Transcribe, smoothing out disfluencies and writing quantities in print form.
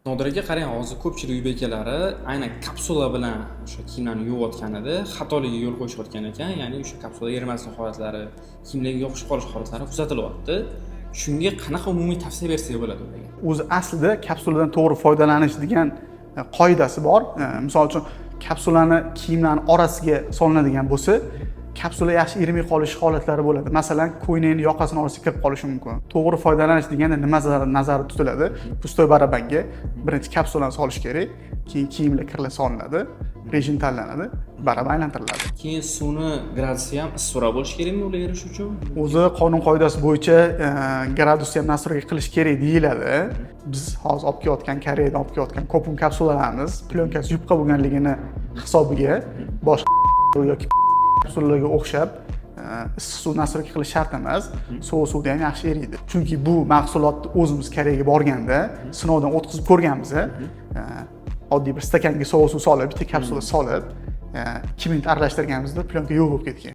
Nodir aka qarang, hozir ko'pchilik uy bekalari aynan kapsula bilan o'sha kiyimlarni yuvayotganida xatoligiga yo'l qo'yishayotgan ekan, ya'ni o'sha kapsula erimaslik holatlari, kiyimlarga yopishib qolish holatlari kuzatilyapti. Shunga qanaqa umumiy tavsiya bersak bo'ladi ularga? O'zi aslida kapsuladan to'g'ri foydalanish degan qoidasi bor. Misol uchun kapsulani kiyimlarning orasiga solinadigan bo'lsa, kapsula yaxshi erimay qolish holatlari bo'ladi. Masalan, ko'ylakning yoqasini orasiga kirib qolishi mumkin. To'g'ri foydalanish deganda nima nazarda tutiladi? Pustoy barabanga birinchi kapsulani solish kerak, keyin kiyimlar kirlar solinadi, rejim tanlanadi, baraba aylantiriladi. Keyin suvni gradusi ham issiqroq bo'lishi kerakmi ular erish uchun? O'zi qonun qoidasi bo'yicha gradusni ham nastroy qilish kerak deyiladi. Biz hozir olib kelayotgan Koreyadan olib kelayotgan ko'pun kapsulalarimiz plyonkasi yupqa bo'lganligini hisobiga boshqa yoki kapsulalarga o'xshab issiq suv nastroy qilish shart emas. Sovuq suvda ham yaxshi eriydi. Chunki bu mahsulotni o'zimiz Koreyaga borganda sinovdan o'tkazib ko'rganmiz. Oddiy bir stakanga sovuq suv solib, bitta kapsula solib, 2 minut aralashtirganimizda plyonka yo'q bo'lib ketgan.